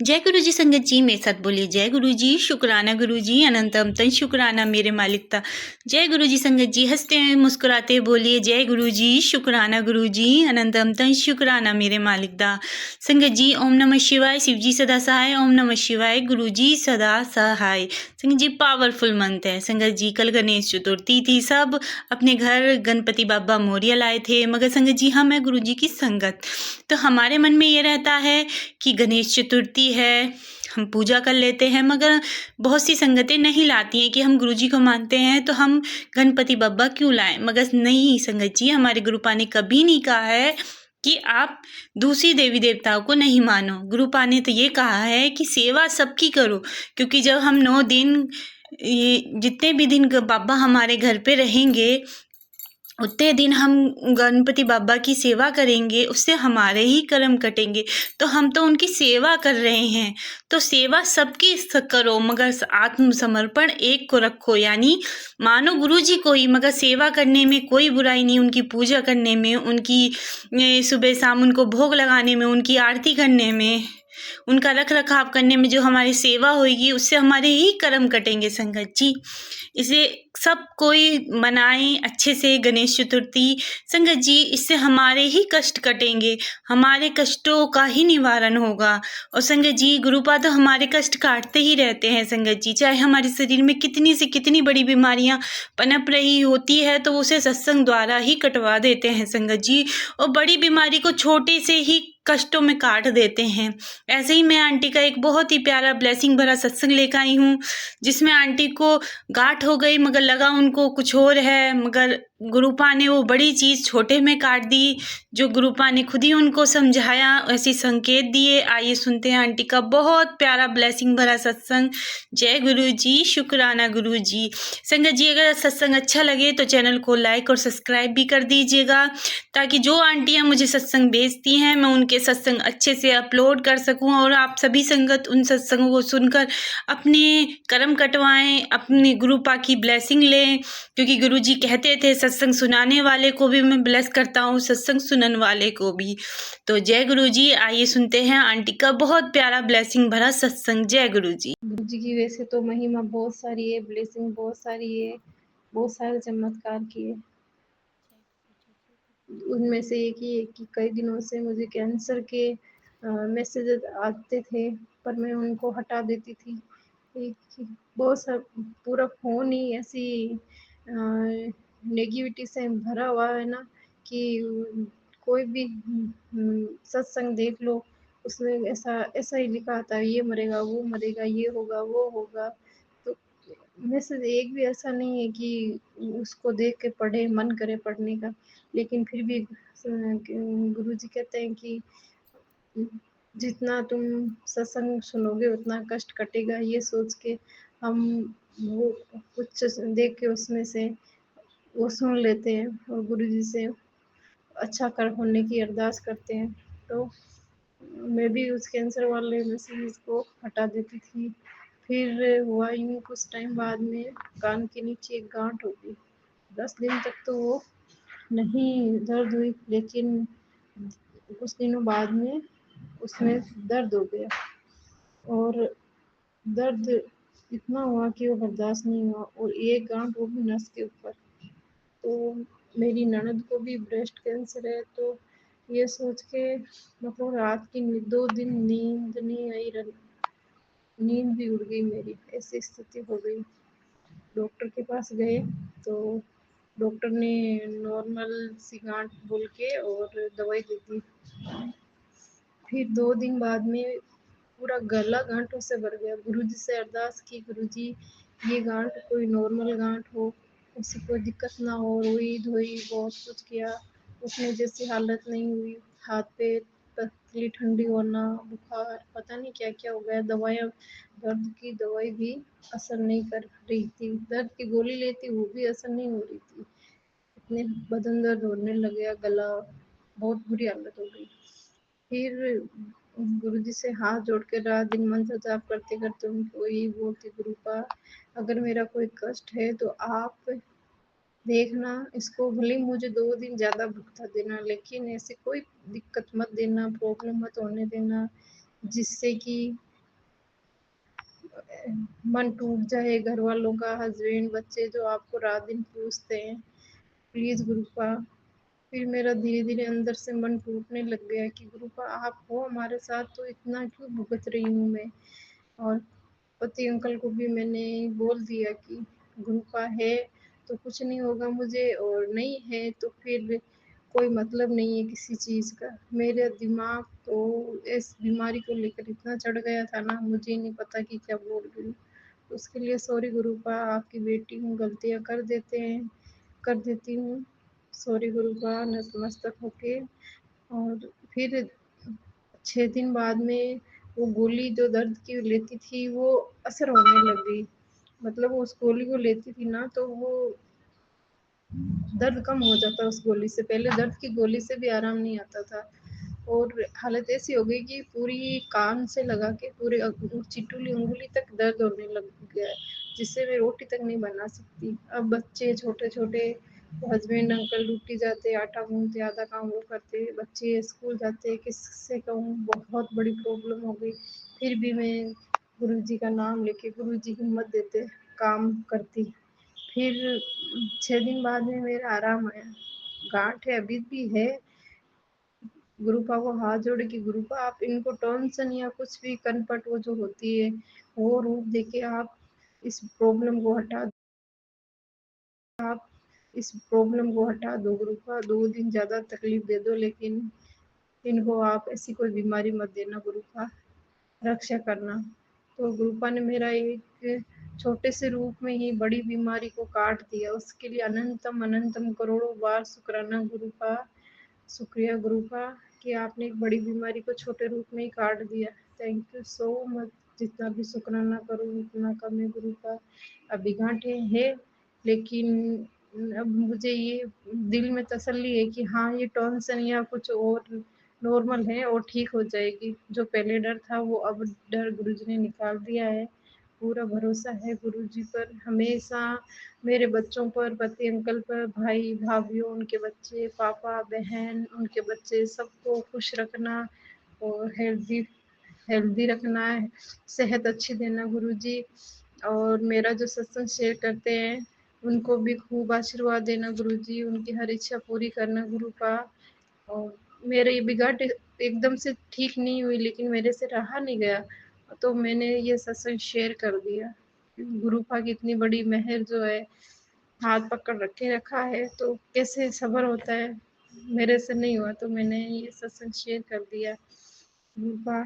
जय गुरु जी संगत जी, मेरे साथ बोलिए जय गुरु जी, शुक्राना गुरु जी, अनंतम तन शुक्राना मेरे मालिकता। जय गुरु जी संगत जी, हंसते हुए मुस्कुराते बोलिए जय गुरु जी, शुक्राना गुरु जी, अनंतम तन शुक्राना मेरे मालिकता। संगत जी ओम नमः शिवाय, शिव जी सदा सहाय, ओम नमः शिवाय, गुरु जी सदा सहाय। संगत जी पावरफुल मंत्र है। संगत जी कल गणेश चतुर्थी थी, सब अपने घर गणपति बाबा मोरिया लाए थे, मगर संगत जी हम है गुरु जी की संगत, तो हमारे मन में ये रहता है कि गणेश चतुर्थी है, हम पूजा कर लेते हैं, मगर बहुत सी संगतें नहीं लाती हैं कि हम गुरुजी को मानते हैं तो हम गणपति बप्पा क्यों लाएं। मगर नहीं संगत जी, हमारे गुरुपा ने कभी नहीं कहा है कि आप दूसरी देवी देवताओं को नहीं मानो। गुरुपा ने तो ये कहा है कि सेवा सबकी करो, क्योंकि जब हम 9 दिन ये जितने भी दिन बाबा हमारे घर पे रहेंगे, उतने दिन हम गणपति बाबा की सेवा करेंगे, उससे हमारे ही कर्म कटेंगे। तो हम तो उनकी सेवा कर रहे हैं, तो सेवा सबकी करो, मगर आत्मसमर्पण एक को रखो, यानी मानो गुरु जी को ही, मगर सेवा करने में कोई बुराई नहीं, उनकी पूजा करने में, उनकी सुबह शाम उनको भोग लगाने में, उनकी आरती करने में, उनका रख रखाव करने में जो हमारी सेवा होगी, उससे हमारे ही कर्म कटेंगे संगत जी। इसे सब कोई मनाएं अच्छे से गणेश चतुर्थी संगत जी, इससे हमारे ही कष्ट कटेंगे, हमारे कष्टों का ही निवारण होगा। और संगत जी गुरुपा तो हमारे कष्ट काटते ही रहते हैं संगत जी, चाहे हमारे शरीर में कितनी से कितनी बड़ी बीमारियां पनप रही होती है तो उसे सत्संग द्वारा ही कटवा देते हैं संगत जी, और बड़ी बीमारी को छोटे से ही कष्टों में काट देते हैं। ऐसे ही मैं आंटी का एक बहुत ही प्यारा ब्लेसिंग भरा सत्संग लेकर आई हूँ, जिसमें आंटी को गांठ हो गई, मगर लगा उनको कुछ और है, मगर गुरुपा ने वो बड़ी चीज छोटे में काट दी, जो गुरुपा ने खुद ही उनको समझाया, ऐसी संकेत दिए। आइए सुनते हैं आंटी का बहुत प्यारा ब्लेसिंग भरा सत्संग। जय गुरु जी, शुक्राना गुरु जी। संगत जी अगर सत्संग अच्छा लगे तो चैनल को लाइक और सब्सक्राइब भी कर दीजिएगा, ताकि जो आंटियां मुझे सत्संग भेजती हैं मैं उनके सत्संग अच्छे से अपलोड कर सकूं, और आप सभी संगत उन सत्संगों को सुनकर अपने कर्म कटवाएं, अपने गुरुपा की ब्लेसिंग लें, क्योंकि गुरुजी कहते थे सत्संग सुनाने वाले को भी मैं ब्लेस करता हूँ, सत्संग सुनने वाले को भी। तो जय गुरु जी, आइए सुनते हैं आंटी का बहुत प्यारा ब्लेसिंग भरा सत्संग। जय गुरु जी। गुरु जी की वैसे तो महिमा बहुत सारी है, ब्लेसिंग बहुत सारी है, बहुत सारे चमत्कार किए। उनमें से एक ही है कि कई दिनों से मुझे कैंसर के मैसेज आते थे, पर मैं उनको हटा देती थी। एक बहुत सा पूरा फोन ही ऐसी नेगेटिविटी से भरा हुआ है ना, कि कोई भी सत्संग देख लो, उसमें ऐसा ऐसा ही लिखा आता है, ये मरेगा, वो मरेगा, ये होगा, वो होगा। तो मैसेज एक भी ऐसा नहीं है कि उसको देख के पढ़े, मन करे पढ़ने का। लेकिन फिर भी गुरुजी कहते हैं कि जितना तुम सत्संग सुनोगे उतना कष्ट कटेगा, ये सोच के हम वो कुछ देख के उसमें से वो सुन लेते हैं और गुरुजी से अच्छा कर होने की अरदास करते हैं। तो मैं भी उस कैंसर वाले मैसेज को हटा देती थी। फिर हुआ यूँ, कुछ टाइम बाद में कान के नीचे एक गांठ हो गई। 10 दिन तक तो वो नहीं दर्द हुई, लेकिन कुछ दिनों बाद में उसमें दर्द हो गया, और दर्द इतना हुआ कि वो बर्दाश्त नहीं हुआ, और एक गांठ वो भी नस के ऊपर। तो मेरी ननद को भी ब्रेस्ट कैंसर है, तो ये सोच के मतलब रात की 2 दिन नींद नहीं आई, नींद भी उड़ गई मेरी, ऐसी स्थिति हो गई। डॉक्टर के पास गए तो डॉक्टर ने नॉर्मल सी गांठ बोल के और दवाई दे दी। फिर 2 दिन बाद में पूरा गला गांठों से भर गया। गुरुजी से अरदास की, गुरुजी ये गांठ कोई नॉर्मल गांठ हो, उससे कोई दिक्कत ना हो। रोई धोई बहुत कुछ किया, उठने जैसी हालत नहीं हुई। हाथ पे पतली ठंडी होना, बुखार, पता नहीं क्या क्या हो गया। दवाइयाँ, दर्द की दवाई भी असर नहीं कर रही थी, दर्द की गोली लेती वो भी असर नहीं हो रही थी। इतने बदन दर्द होने लग गया, गला, बहुत बुरी हालत हो गई। फिर गुरुजी से हाथ जोड़ के रात दिन मंत्र जाप करते करते उनको यही बोलती, गुरुपा अगर मेरा कोई कष्ट है तो आप देखना, इसको भले मुझे 2 दिन ज़्यादा भुगता देना, लेकिन ऐसे कोई दिक्कत मत देना, प्रॉब्लम मत होने देना, जिससे कि मन टूट जाए घर वालों का, हस्बैंड, बच्चे जो आपको रात दिन पूछते हैं, प्लीज़ गुरुपा। फिर मेरा धीरे-धीरे अंदर से मन टूटने लग गया कि गुरुपा आप हो हमारे साथ तो इतना क्यों भुगत रही हूँ मैं। और पति अंकल को भी मैंने बोल दिया कि गुरुपा है तो कुछ नहीं होगा मुझे, और नहीं है तो फिर कोई मतलब नहीं है किसी चीज़ का। मेरा दिमाग तो इस बीमारी को लेकर इतना चढ़ गया था ना, मुझे नहीं पता कि क्या बोल रही हूँ। उसके लिए सॉरी गुरुपा, आपकी बेटी हूँ, गलतियाँ कर देती हूँ। सॉरी गुरुपा, नतमस्तक होके। और फिर 6 दिन बाद में वो गोली जो दर्द की लेती थी वो असर होने लग गई। मतलब वो उस गोली को लेती थी ना तो वो दर्द कम हो जाता उस गोली से, पहले दर्द की गोली से भी आराम नहीं आता था। और हालत ऐसी हो गई कि पूरी कान से लगा के पूरे चिटुली उंगली तक दर्द होने लग गया है, जिससे मैं रोटी तक नहीं बना सकती। अब बच्चे छोटे छोटे, हस्बैंड अंकल ड्यूटी जाते, आटा गूंथते, आधा काम वो करते, बच्चे स्कूल जाते, किससे कहूँ बहुत बड़ी प्रॉब्लम हो गई। फिर भी मैं गुरुजी का नाम लेके, गुरुजी हिम्मत देते, काम करती। फिर 6 दिन बाद में मेरा आराम आया। गांठ है अभी भी है। गुरुपा को हाथ जोड़ के, गुरुपा आप इनको टॉन्सन या कुछ भी कनपट वो जो होती है वो रूप देके आप इस प्रॉब्लम को हटा आप इस प्रॉब्लम को हटा दो गुरुपा। 2 दिन ज़्यादा तकलीफ दे दो लेकिन इनको आप ऐसी कोई बीमारी मत देना गुरुपा, रक्षा करना। तो गुरुपा ने मेरा एक छोटे से रूप में ही बड़ी बीमारी को काट दिया। उसके लिए अनंतम अनंतम करोड़ों बार शुक्राना गुरुपा, शुक्रिया गुरुपा कि आपने एक बड़ी बीमारी को छोटे रूप में ही काट दिया। Thank you so much. जितना भी शुक्राना करूँ उतना कम है गुरुपा। अभी गांठें हैं लेकिन अब मुझे ये दिल में तसल्ली है कि हाँ ये टॉन्सन या कुछ और नॉर्मल है और ठीक हो जाएगी। जो पहले डर था वो अब डर गुरुजी ने निकाल दिया है। पूरा भरोसा है गुरुजी पर हमेशा, मेरे बच्चों पर, पति अंकल पर, भाई भाभीियों, उनके बच्चे, पापा बहन, उनके बच्चे, सबको खुश रखना और हेल्दी हेल्दी रखना है, सेहत अच्छी देना गुरुजी। और मेरा जो सत्संग शेयर करते हैं उनको भी खूब आशीर्वाद देना गुरुजी, उनकी हर इच्छा पूरी करना गुरुपा। और मेरे ये बिगाड़ एकदम से ठीक नहीं हुई लेकिन मेरे से रहा नहीं गया, तो मैंने ये सत्संग शेयर कर दिया। गुरुपा की इतनी बड़ी मेहर जो है, हाथ पकड़ रखे रखा है तो कैसे सब्र होता है, मेरे से नहीं हुआ तो मैंने ये सत्संग शेयर कर दिया। गुरुपा